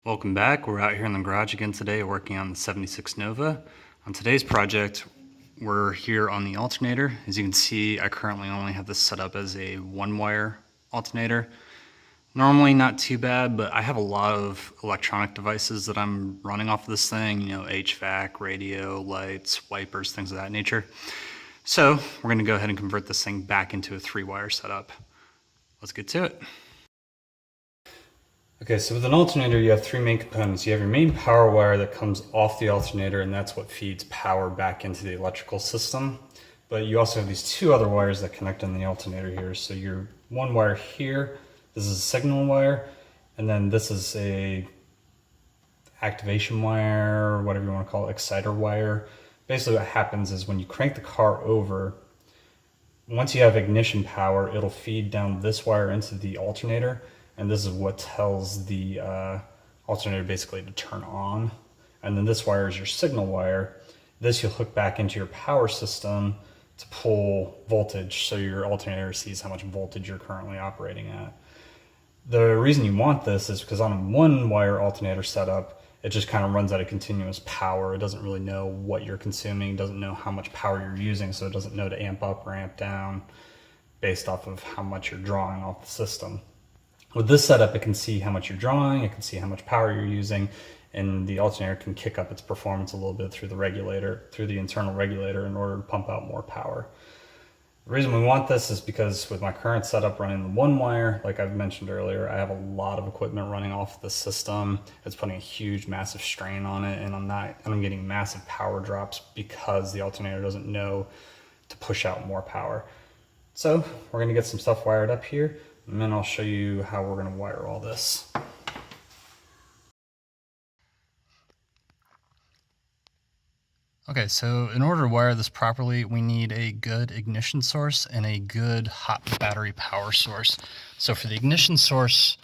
Welcome back. We're out here in the garage again today working on the 76 Nova. On today's project, we're here on the alternator. As you can see, I currently only have this set up as a one-wire alternator. Normally not too bad, but I have a lot of electronic devices that I'm running off of this thing, HVAC, radio, lights, wipers, things of that nature. So we're going to go ahead and convert this thing back into a three-wire setup. Let's get to it. Okay, so with an alternator, you have three main components. You have your main power wire that comes off the alternator, and that's what feeds power back into the electrical system. But you also have these two other wires that connect on the alternator here. So your one wire here, this is a signal wire, and then this is a activation wire, or whatever you want to call it, exciter wire. Basically what happens is when you crank the car over, once you have ignition power, it'll feed down this wire into the alternator. And this is what tells the alternator basically to turn on. And then this wire is your signal wire. This you'll hook back into your power system to pull voltage so your alternator sees how much voltage you're currently operating at. The reason you want this is because on a one-wire alternator setup, it just kind of runs at a continuous power. It doesn't really know what you're consuming, doesn't know how much power you're using, so it doesn't know to amp up or amp down based off of how much you're drawing off the system. With this setup, it can see how much you're drawing, it can see how much power you're using, and the alternator can kick up its performance a little bit through the regulator, through the internal regulator, in order to pump out more power. The reason we want this is because with my current setup running the one wire, like I've mentioned earlier, I have a lot of equipment running off the system. It's putting a huge, massive strain on it, and I'm getting massive power drops because the alternator doesn't know to push out more power. So we're gonna get some stuff wired up here, and then I'll show you how we're going to wire all this. Okay, so in order to wire this properly, we need a good ignition source and a good hot battery power source. So for the ignition source,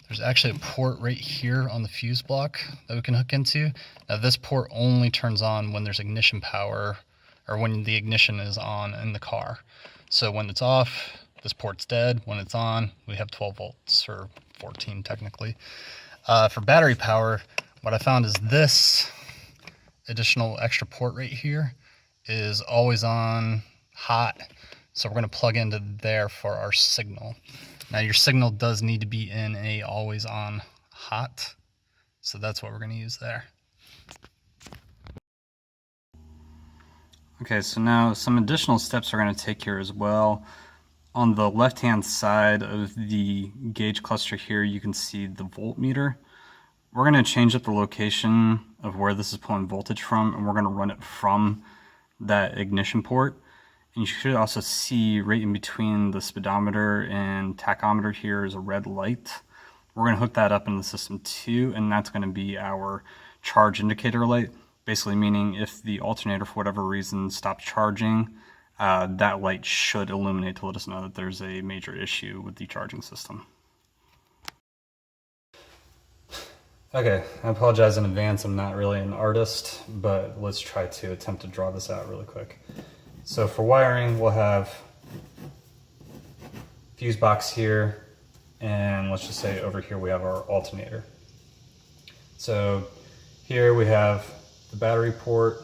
there's actually a port right here on the fuse block that we can hook into. Now this port only turns on when there's ignition power, or when the ignition is on in the car. So when it's off, this port's dead. When it's on, we have 12 volts, or 14 technically. For battery power, what I found is this additional extra port right here is always on hot. So we're gonna plug into there for our signal. Now your signal does need to be in a always on hot. So that's what we're gonna use there. Okay, so now some additional steps we're gonna take here as well. On the left-hand side of the gauge cluster here, you can see the voltmeter. We're going to change up the location of where this is pulling voltage from, and we're going to run it from that ignition port. And you should also see right in between the speedometer and tachometer here is a red light. We're going to hook that up in the system too, and that's going to be our charge indicator light, basically meaning if the alternator for whatever reason stops charging, that light should illuminate to let us know that there's a major issue with the charging system. Okay, I apologize in advance, I'm not really an artist, but let's try to attempt to draw this out really quick. So for wiring, we'll have fuse box here, and let's just say over here we have our alternator. So here we have the battery port,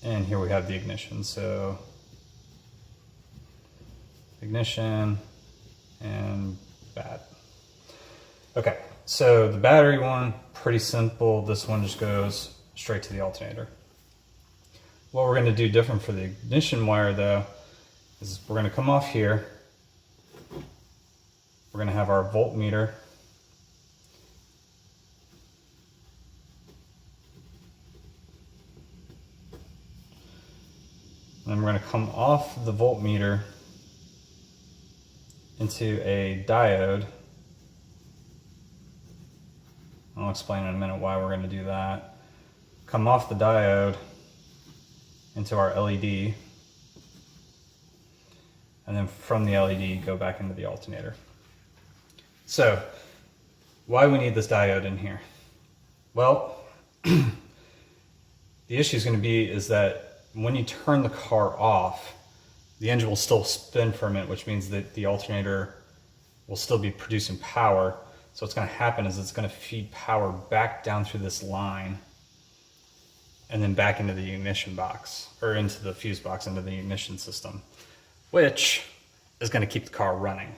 and here we have the ignition. So ignition and bat. Okay, so the battery one, pretty simple. This one just goes straight to the alternator. What we're going to do different for the ignition wire though is we're going to come off here. We're going to have our voltmeter. And we're going to come off the voltmeter into a diode. I'll explain in a minute why we're going to do that. Come off the diode into our LED, and then from the LED go back into the alternator. So why we need this diode in here? Well, the issue is going to be is that when you turn the car off, the engine will still spin for a minute, which means that the alternator will still be producing power, So what's going to happen is it's going to feed power back down through this line and then back into the ignition box, or into the fuse box, into the ignition system, which is going to keep the car running.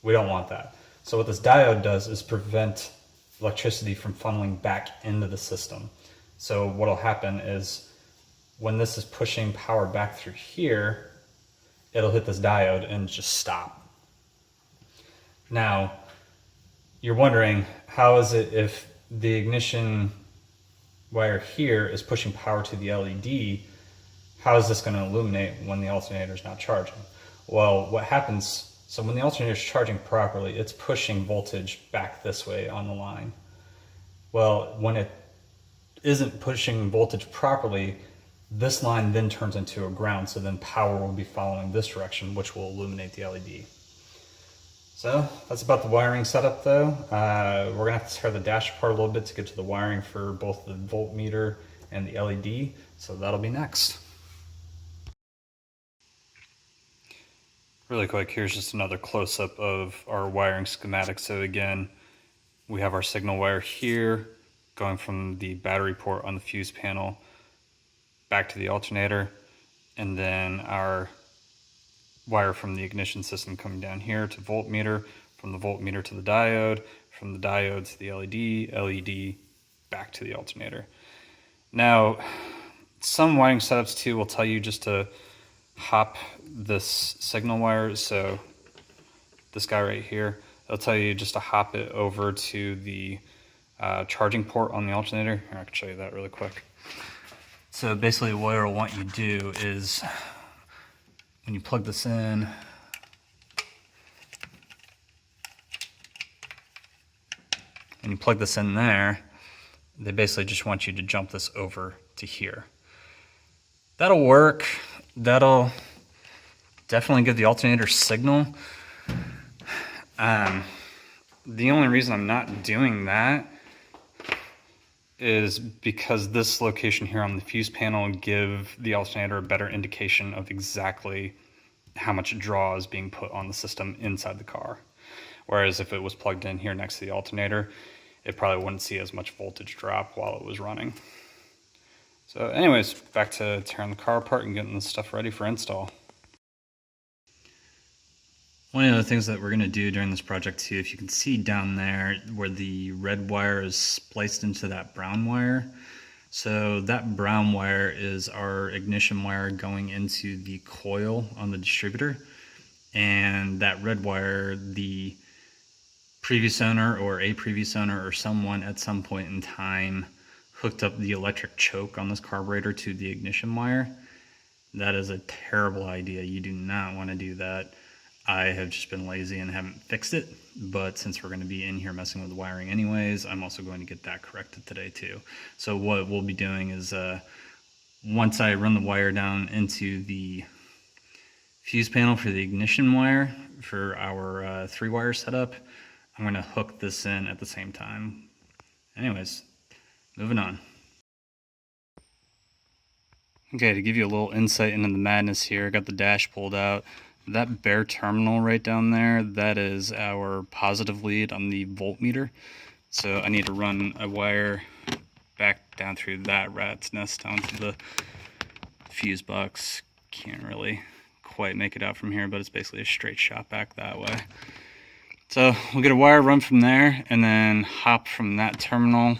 We don't want that. So what this diode does is prevent electricity from funneling back into the system. So what'll happen is when this is pushing power back through here, it'll hit this diode and just stop. Now, you're wondering, how is it if the ignition wire here is pushing power to the LED, how is this going to illuminate when the alternator is not charging? Well, what happens, so when the alternator is charging properly, it's pushing voltage back this way on the line. Well, when it isn't pushing voltage properly, this line then turns into a ground, so then power will be following this direction, which will illuminate the LED. So that's about the wiring setup though. We're gonna have to tear the dash apart a little bit to get to the wiring for both the voltmeter and the LED, so that'll be next. Really quick, here's just another close-up of our wiring schematic. So again, we have our signal wire here going from the battery port on the fuse panel back to the alternator, and then our wire from the ignition system coming down here to voltmeter, from the voltmeter to the diode, from the diode to the LED back to the alternator. Now, some wiring setups too will tell you just to hop this signal wire. So this guy right here, it'll tell you just to hop it over to the charging port on the alternator. Here, I can show you that really quick. So basically what it'll want you to do is, when you plug this in, there, they basically just want you to jump this over to here. That'll work. That'll definitely give the alternator signal. The only reason I'm not doing that is because this location here on the fuse panel will give the alternator a better indication of exactly how much draw is being put on the system inside the car. Whereas if it was plugged in here next to the alternator, it probably wouldn't see as much voltage drop while it was running. So anyways, back to tearing the car apart and getting this stuff ready for install. One of the things that we're going to do during this project too, if you can see down there where the red wire is spliced into that brown wire, so that brown wire is our ignition wire going into the coil on the distributor, and that red wire, the previous owner or a previous owner or someone at some point in time hooked up the electric choke on this carburetor to the ignition wire. That is a terrible idea. You do not want to do that. I have just been lazy and haven't fixed it, but since we're going to be in here messing with the wiring anyways, I'm also going to get that corrected today too. So what we'll be doing is once I run the wire down into the fuse panel for the ignition wire for our 3-wire setup, I'm going to hook this in at the same time. Anyways, moving on. Okay, to give you a little insight into the madness here, I got the dash pulled out. That bare terminal right down there, that is our positive lead on the voltmeter. So I need to run a wire back down through that rat's nest onto the fuse box. Can't really quite make it out from here, but it's basically a straight shot back that way. So we'll get a wire run from there and then hop from that terminal.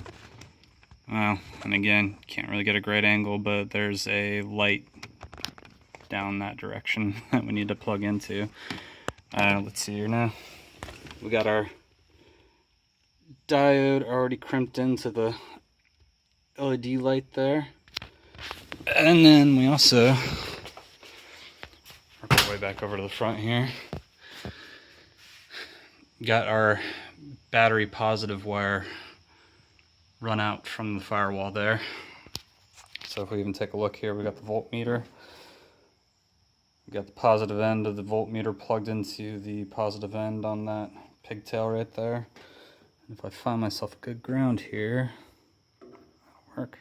Well, and again, can't really get a great angle, but there's a light down that direction that we need to plug into. Let's see here now. We got our diode already crimped into the LED light there. And then we also work our way back over to the front here. Got our battery positive wire run out from the firewall there. So if we even take a look here, we got the voltmeter. We got the positive end of the voltmeter plugged into the positive end on that pigtail right there. And if I find myself a good ground here, that'll work.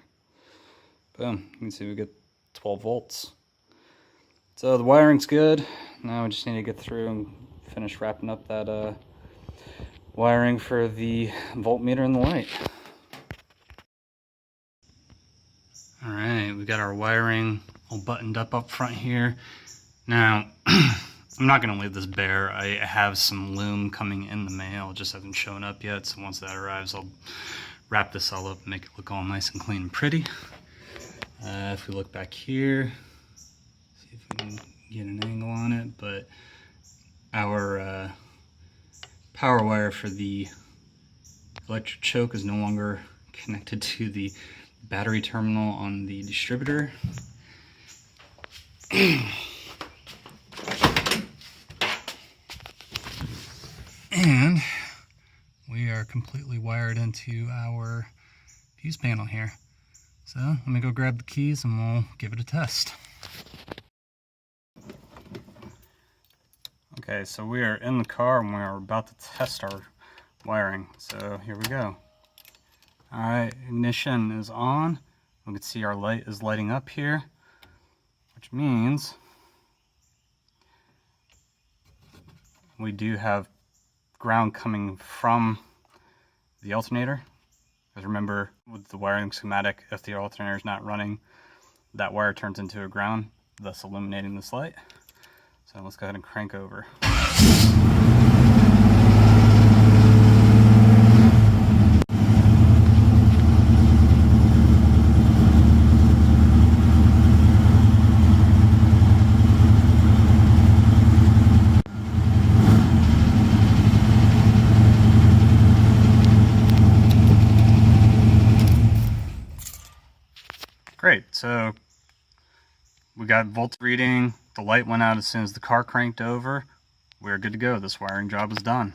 Boom, you can see we get 12 volts. So the wiring's good. Now we just need to get through and finish wrapping up that wiring for the voltmeter and the light. All right, we got our wiring all buttoned up front here. Now, I'm not going to leave this bare. I have some loom coming in the mail, it just hasn't shown up yet. So once that arrives, I'll wrap this all up and make it look all nice and clean and pretty. If we look back here, see if we can get an angle on it, but our power wire for the electric choke is no longer connected to the battery terminal on the distributor. And we are completely wired into our fuse panel here. So let me go grab the keys and we'll give it a test. Okay, so we are in the car and we're about to test our wiring. So here we go. Alright, ignition is on. We can see our light is lighting up here, which means we do have ground coming from the alternator. Because remember, with the wiring schematic, if the alternator is not running, that wire turns into a ground, thus illuminating this light. So let's go ahead and crank over. Great, so we got volt reading, the light went out as soon as the car cranked over. We're good to go, this wiring job is done.